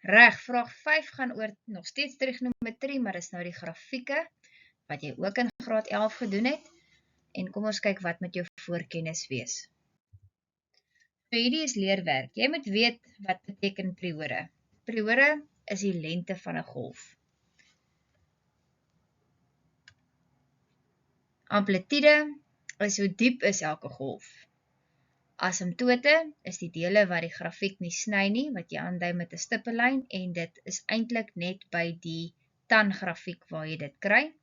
Reg, vraag 5 gaan oor nog steeds trigonometrie, maar is nou die grafieke, wat jy ook in graad 11 gedoen het. En kom ons kyk wat met jou voorkennis wees. So hierdie is leerwerk. Jy moet weet wat beteken periode. Periode is die lengte van 'n golf. Amplitude is hoe diep is elke golf. Asymptote is die dele wat die grafiek nie sny nie, wat jy aandui met 'n stippellyn, en dit is eintlik net by die tangrafiek waar jy dit kry.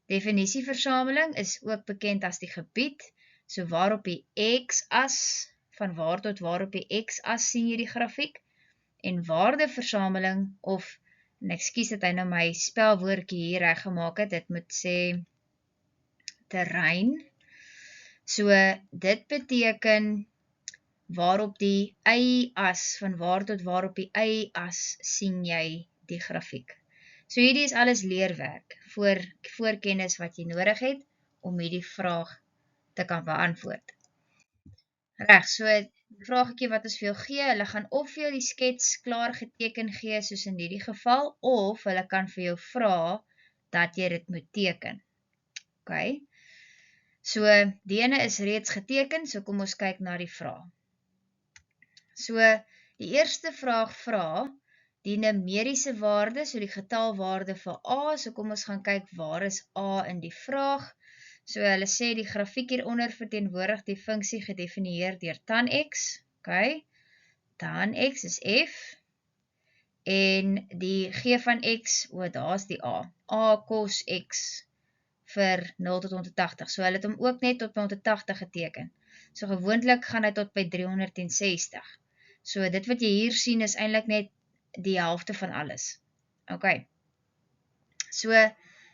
Definisieversameling is ook bekend as die gebied, so waar op die x-as, van waar tot waar op die x-as sien jy die grafiek, en waardeversameling, of, en ekskuus dat hy nou my spelwoordjie hier reg gemaak het, dit moet sê terrein. So dit beteken waarop die y-as, van waar tot waar op die y-as sien jy die grafiek. So hierdie is alles leerwerk, voorkennis wat jy nodig het, om hierdie vraag te kan beantwoord. Reg, so die vraagtjie wat ons vir jou gee, hulle gaan of vir jou die skets klaar geteken gee, soos in hierdie geval, of hulle kan vir jou vra, dat jy dit moet teken. Ok, so die ene is reeds geteken, so kom ons kyk na die vraag. So die eerste vraag vra, die numeriese waarde, so die getalwaarde vir A, so kom ons gaan kyk waar is A in die vraag. So hulle sê die grafiek hieronder verteenwoordig die funksie gedefinieer deur tan x, ok, tan x is f, en die g van x, daar is die A cos x vir 0 tot 180, so hulle het hom ook net tot by 180 geteken, so gewoonlik gaan hy tot by 360, so dit wat jy hier sien is eintlik net die helfte van alles. Ok, so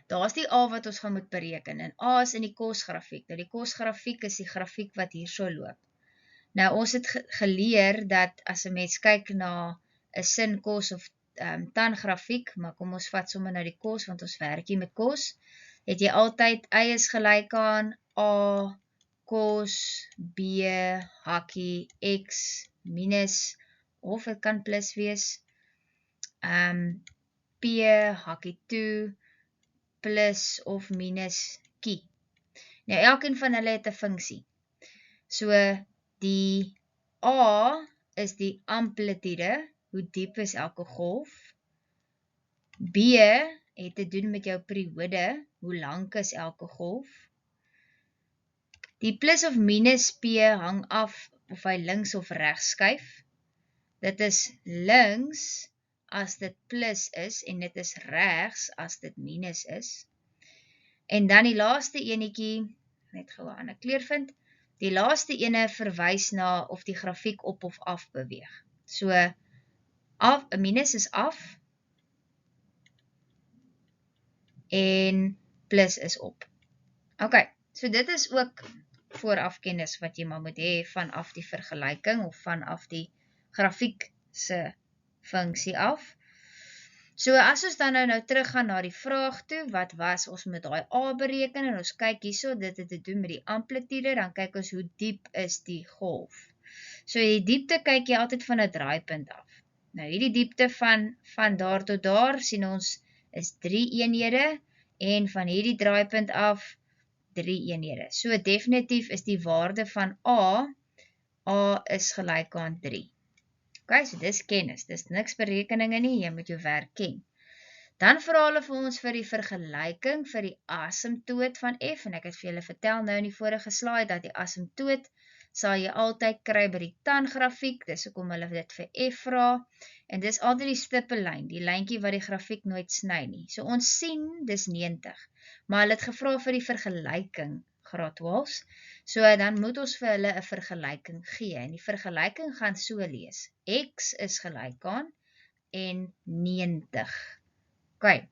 daar is die A wat ons gaan moet bereken, en A is in die kosgrafiek. Nou die kosgrafiek is die grafiek wat hier so loop. Nou ons het geleer dat as 'n mens kyk na 'n sin, kos of tangrafiek, maar kom ons vat sommer nou die kos, want ons werk hier met kos, het jy altyd y is gelyk aan A cos B hakkie x minus, of het kan plus wees, P hakkie toe plus of minus kie. Nou elkeen van hulle het 'n funksie. So die A is die amplitude, hoe diep is elke golf. B het te doen met jou periode, hoe lank is elke golf. Die plus of minus P hang af of hy links of regs skuif. Dit is links as dit plus is, en dit is regs as dit minus is. En dan die laaste enetjie, net gou 'n ander kleur vind, die laaste ene verwys na of die grafiek op of af beweeg. So, 'n minus is af, en plus is op. Ok, so dit is ook voorafkennis wat jy maar moet hê vanaf die vergelyking, of vanaf die grafiek se funksie af. So as ons dan nou teruggaan na die vraag toe, wat was, ons moet daai A bereken, en ons kyk hierso, dit het te doen met die amplitude, dan kyk ons hoe diep is die golf. So die diepte kyk jy altyd van 'n draaipunt af. Nou hierdie diepte van daar tot daar, sien ons, is 3 eenhede, en van hierdie draaipunt af, 3 eenhede. So definitief is die waarde van A is gelyk aan 3. Ok, so dis kennis, dis niks berekeninge nie, jy moet jou werk ken. Dan vra hulle vir ons vir die vergelyking vir die asymptoot van f, en ek het vir julle vertel nou in die vorige slide, dat die asymptoot sal jy altyd kry by die tangrafiek, dis hoekom hulle dit vir f vra, en dis altyd die stippellyn, die lyntjie wat die grafiek nooit sny nie. So ons sien, dis 90, maar hulle het gevra vir die vergelyking, graad 12, so dan moet ons vir hulle 'n vergelyking gee, en die vergelyking gaan so lees, x is gelyk aan, en 90. Ok,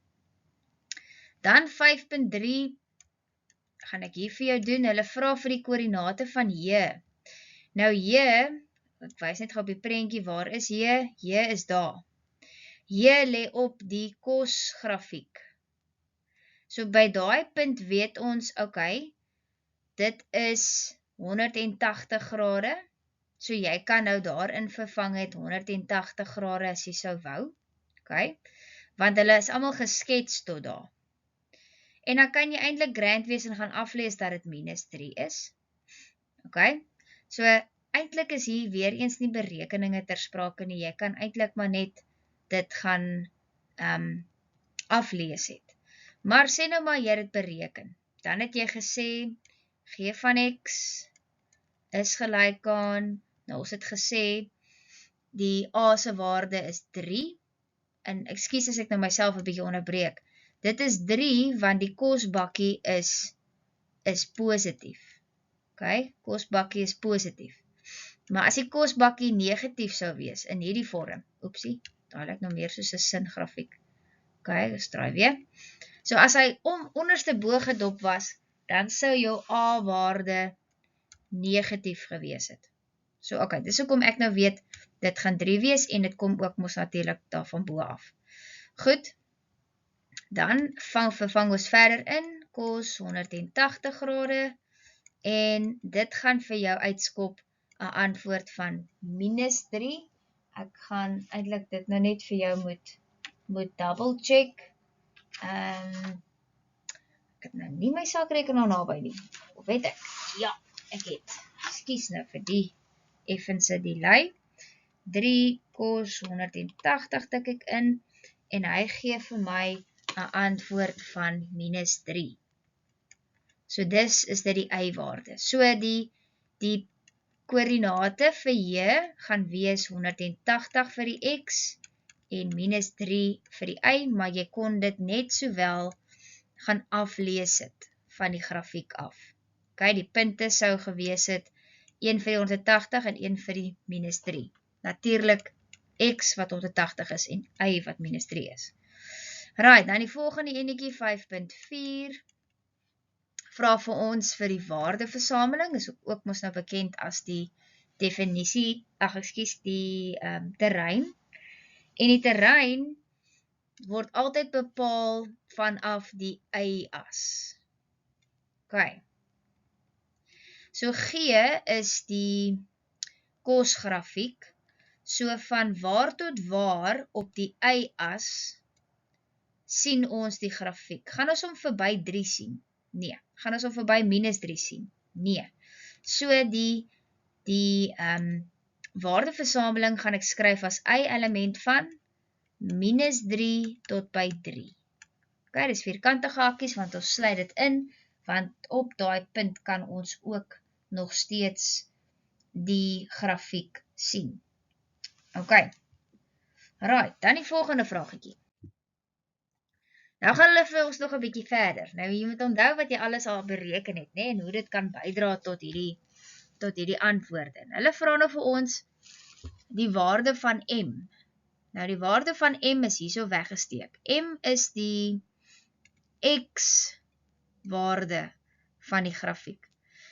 dan 5.3, gaan ek hier vir jou doen, hulle vra vir die koördinate van J. Nou J, ek wys net gou op die prentjie, waar is J? J is daar. J lê op die kosgrafiek. So by daai punt weet ons, ok, dit is 180 grade, so jy kan nou daarin vervang het 180 grade as jy sou wou. Okay? Want hulle is allemaal geskets tot daar. En dan kan jy eintlik grand wees en gaan aflees dat dit -3 is. Okay? So, eintlik is hier weer eens nie berekeninge ter sprake nie. Jy kan eintlik maar net dit gaan aflees het. Maar sê nou maar jy het bereken. Dan het jy gesê, g van x is gelyk aan, nou ons het gesê, die a se waarde is 3, en ekskuus as ek nou myself 'n bietjie onderbreek, dit is 3 want die kosbakkie is positief. Okay? Kosbakkie is positief. Maar as die kosbakkie negatief sou wees, in hierdie vorm, oepsie, daar lyk nou meer soos 'n singrafiek. Okay, ons draai weer. So as hy onderste bo gedop was, dan sou jou a-waarde negatief gewees het. So okay, dis hoekom ek nou weet, dit gaan 3 wees, en dit kom ook mos natuurlik daarvan bo af. Goed, dan vervang ons verder in, cos 180 grade, en dit gaan vir jou uitskop 'n antwoord van -3. Ek gaan eintlik dit nou net vir jou moet double check. Ek het nou nie my saakrekenaar naby nie. Of weet ek? Ja, ek het. Ekskuus nou vir die effense delay. 3 cos 180 tik ek in, en hy gee vir my 'n antwoord van -3. So dis is dit die y-waarde. So die koördinate vir j gaan wees 180 vir die x en -3 vir die y, maar jy kon dit net sowel gaan aflees het van die grafiek af. Okay, die punte sou gewees het 1 vir die 180 en 1 vir die -3. Natuurlik x wat 180 is en y wat -3 is. Right, dan die volgende enetjie 5.4 vra vir ons vir die waardeversameling, is ook mos nou bekend as die definisie, die terrein. En die terrein word altyd bepaal vanaf die y-as. Okay. So G is die kosgrafiek. So van waar tot waar op die y-as sien ons die grafiek. Gaan ons hom verby 3 sien? Nee. Gaan ons hom verby -3 sien? Nee. So die waardeversameling gaan ek skryf as y-element van -3 tot by 3. Okay, dis vierkantige hakkies, want ons sluit dit in, want op daai punt kan ons ook nog steeds die grafiek sien. Okay. Right, dan die volgende vraaggetjie. Nou gaan hulle vir ons nog 'n bietjie verder. Nou jy moet onthou wat jy alles al bereken het, né, en hoe dit kan bydra tot hierdie antwoorde. Hulle vra nou vir ons die waarde van m. Nou die waarde van m is hierso weggesteek. M is die x-waarde van die grafiek.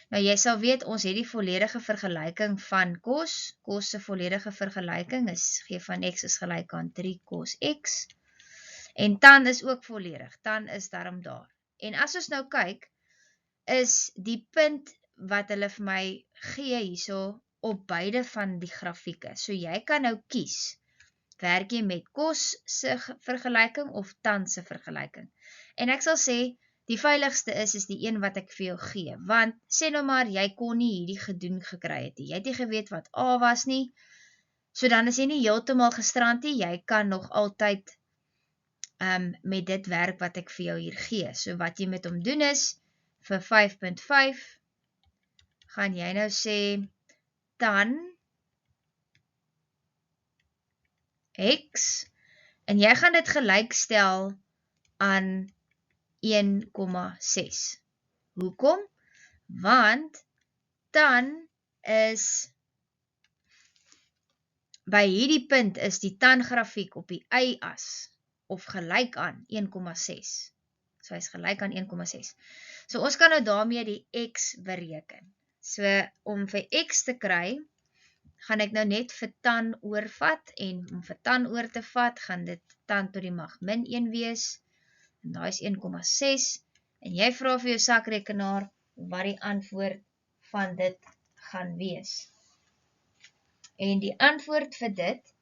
Nou jy sal weet, ons het die volledige vergelyking van cos. Cos se volledige vergelyking is g van x is gelyk aan 3 cos x. En tan is ook volledig. Tan is daarom daar. En as ons nou kyk, is die punt wat hulle vir my gee hierso op beide van die grafieke. So jy kan nou kies. Werk jy met cos se vergelyking of tan se vergelyking? En ek sal sê, die veiligste is die een wat ek vir jou gee. Want, sê nou maar, jy kon nie hierdie gedoen gekry het nie. Jy het nie geweet wat A was nie. So dan is jy nie heeltemal gestrand nie. Jy kan nog altyd met dit werk wat ek vir jou hier gee. So wat jy met hom doen is, vir 5.5, gaan jy nou sê, tan x, en jy gaan dit gelykstel aan 1,6. Hoekom? Want tan is, by hierdie punt is die tan grafiek op die y-as, of gelyk aan 1,6. So hy is gelyk aan 1,6. So ons kan nou daarmee die x bereken. So om vir x te kry, gaan ek nou net vir tan oorvat, en om vir tan oor te vat, gaan dit tan tot die mag -1 wees, en daar is 1,6, en jy vra vir jou sakrekenaar, wat die antwoord van dit gaan wees. En die antwoord vir dit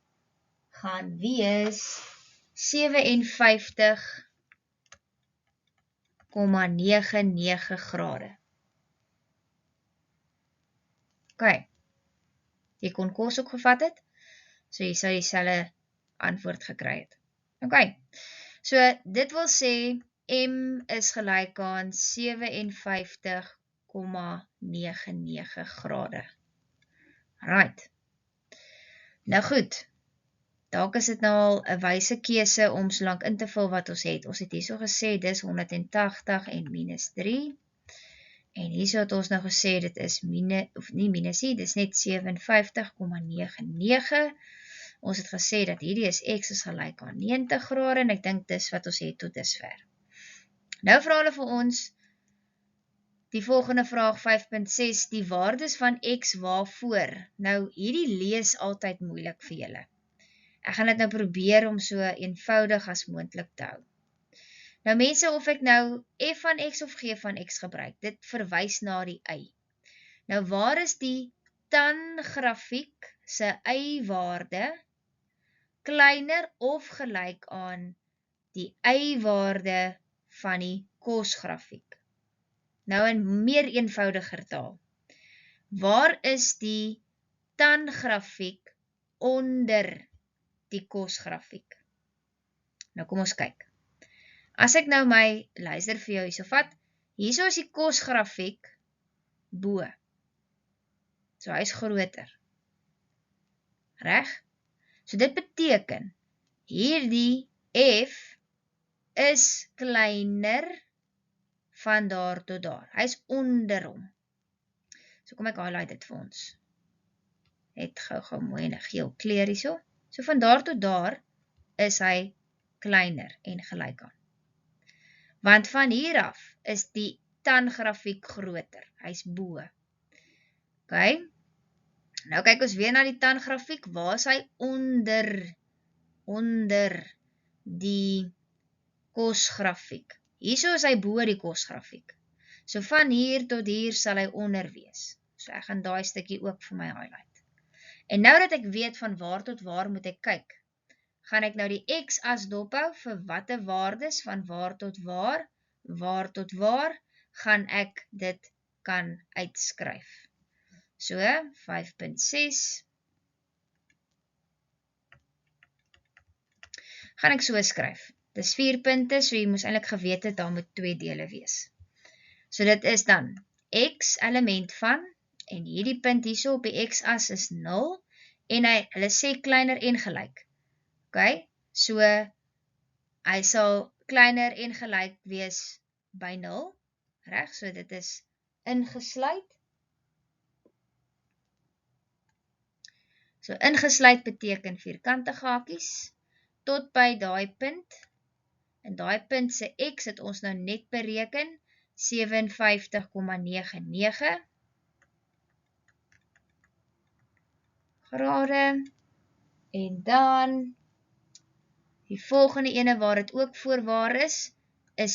gaan wees 57,99 grade. Ok, jy kon kos ook gevat het, so jy sal dieselfde antwoord gekry het. Ok, so dit wil sê, M is gelyk aan 57,99 grade. Right. Nou goed, dalk is dit nou al 'n wyse keuse om so lank in te vul wat ons het. Ons het hierso gesê, dis 180 en minus 3. En hierso het ons nou gesê, dit is dis net 57,99. Ons het gesê dat hierdie is x is gelyk aan 90 grade, en ek dink dis wat ons het tot dusver. Nou vra hulle vir ons, die volgende vraag 5.6, die waardes van x waarvoor? Nou, hierdie lees altyd moeilik vir julle. Ek gaan dit nou probeer om so eenvoudig as moontlik te hou. Nou mense, of ek nou f van x of g van x gebruik, dit verwys na die y. Nou waar is die tan-grafiek se y-waarde kleiner of gelyk aan die y-waarde van die kos-grafiek? Nou in meer eenvoudiger taal. Waar is die tan-grafiek onder die kos-grafiek? Nou kom ons kyk. As ek nou my luister vir jou hierso vat, hierso is die kos-grafiek bo. So hy is groter. Reg? So dit beteken, hierdie f is kleiner van daar tot daar. Hy is onder hom. So kom ek highlight dit vir ons. Net gou mooi in 'n geel kleur hierso. So van daar tot daar is hy kleiner en gelyk aan. Want van hier af is die tan-grafiek groter. Hy's bo. Ok. Nou kyk ons weer na die tan-grafiek. Waar is hy onder die kos-grafiek? Hierso is hy bo die kos-grafiek. So van hier tot hier sal hy onder wees. So ek gaan daai stukkie ook vir my highlight. En nou dat ek weet van waar tot waar moet ek kyk, gaan ek nou die x-as dophou vir watter waardes van waar tot waar, gaan ek dit kan uitskryf. So, 5.6 gaan ek so skryf. Dis 4 punte, so jy moes eintlik geweet het, daar moet 2 dele wees. So dit is dan x element van, en hierdie punt hierso op die x-as is 0, en hulle sê kleiner en gelyk. Ok, so hy sal kleiner en gelyk wees by 0, reg, so dit is ingesluit. So ingesluit beteken vierkantige hakies, tot by daai punt, en daai punt se x het ons nou net bereken, 57,99 grade, en dan die volgende ene waar dit ook voorwaar is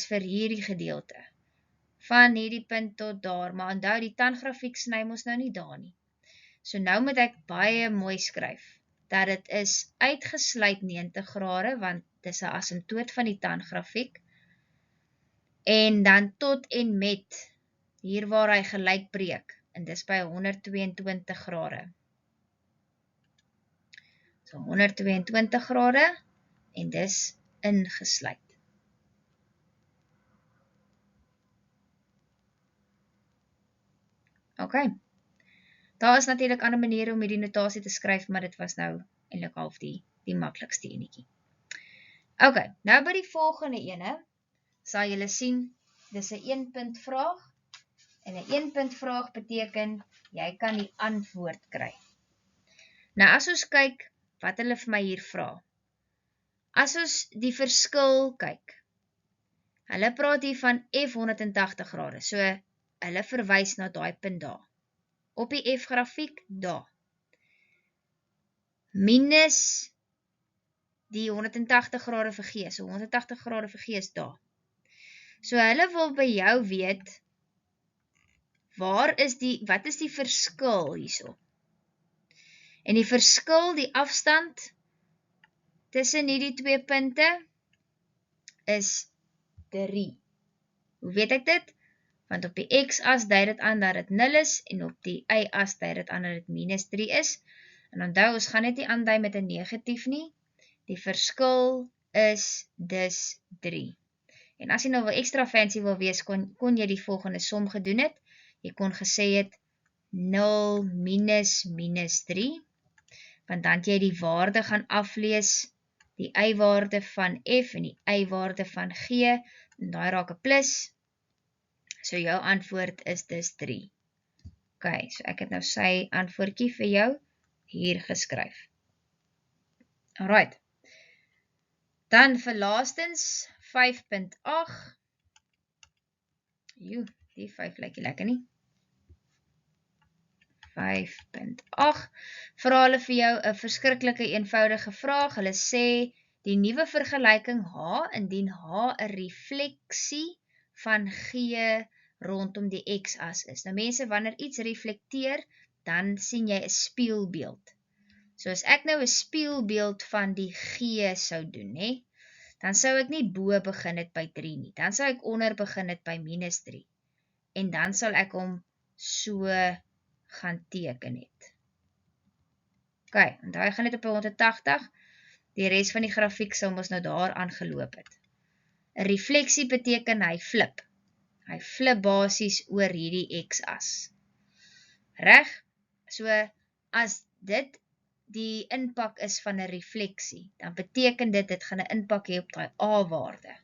vir hierdie gedeelte, van hierdie punt tot daar, maar onthou die tan-grafiek sny ons nou nie daar nie. So nou moet ek baie mooi skryf, dat dit is uitgesluit 90 grade, want dit is 'n asymptoot van die tan-grafiek, en dan tot en met, hier waar hy gelyk breek, en dis by 122 grade. So 122 grade, en dis ingesluit. Ok, daar is natuurlik ander maniere om hierdie notasie te skryf, maar dit was nou eintlik half die maklikste enetjie. Ok, nou by die volgende ene, sal julle sien, dis 'n 1-punt vraag, en 'n 1-punt vraag beteken, jy kan die antwoord kry. Nou as ons kyk, wat hulle vir my hier vra, as ons die verskil kyk, hulle praat hier van f 180 grade, so hulle verwys na daai punt daar, op die f-grafiek daar, minus die 180 grade vir g, so 180 grade vir g is daar. So hulle wil by jou weet, wat is die verskil hierso? En die verskil, die afstand tussen hierdie 2 punte is 3. Hoe weet ek dit? Want op die x-as dui dit aan dat dit 0 is, en op die y-as dui dit aan dat dit minus 3 is. En onthou, ons gaan dit nie aandui met 'n negatief nie. Die verskil is dus 3. En as jy nou wel extra fancy wil wees, kon jy die volgende som gedoen het. Jy kon gesê het 0 minus 3, want dan het jy die waarde gaan aflees, die y-waarde van f en die y-waarde van g, en daai raak 'n plus. So jou antwoord is dus 3. Ok, so ek het nou sy antwoordjie vir jou hier geskryf. Alright. Dan vir laastens 5.8. Die 5 lyk nie lekker nie. 5.8. Vra hulle vir jou 'n verskriklike eenvoudige vraag. Hulle sê die nuwe vergelyking H, indien H 'n refleksie van G rondom die x-as is. Nou mense, wanneer iets reflekteer, dan sien jy 'n spieelbeeld. So as ek nou 'n spieelbeeld van die G sou doen, hè, dan sou ek nie bo begin het by 3 nie. Dan sou ek onder begin het by minus 3. En dan sal ek hom so gaan teken het. Ok, onthou hy gaan net op 180. Die res van die grafiek sal ons nou daar aangeloop het. 'n Refleksie beteken hy flip. Hy flip basies oor hierdie x-as. Reg? So, as dit die impak is van 'n refleksie, dan beteken dit gaan 'n impak hê op daai a-waarde.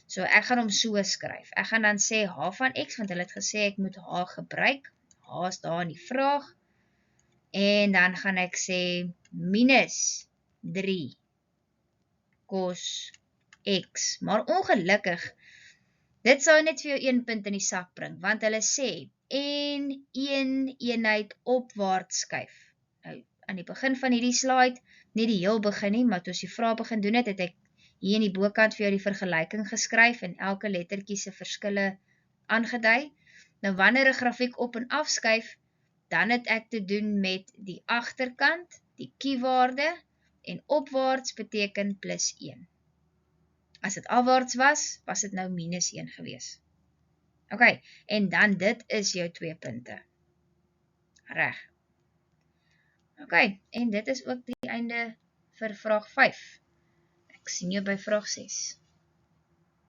So, ek gaan hom so skryf. Ek gaan dan sê h van x, want hulle het gesê ek moet h gebruik. H is daar in die vraag. En dan gaan ek sê minus 3 cos x. Maar ongelukkig, dit sou net vir jou 1 punt in die sak bring, want hulle sê en 1 eenheid opwaarts skuif. Nou, aan die begin van hierdie slide, nie die heel begin nie, maar toe ons die vraag begin doen het ek hier in die bokant vir jou die vergelyking geskryf en elke lettertjie se verskille aangedui. Nou wanneer 'n grafiek op en af skuif, dan het ek te doen met die agterkant, die q-waarde, en opwaarts beteken plus 1. As dit afwaarts was, was dit nou minus 1 gewees. Ok, en dan dit is jou 2 punte. Reg. Ok, en dit is ook die einde vir vraag 5. Ek sien jou by vraag 6.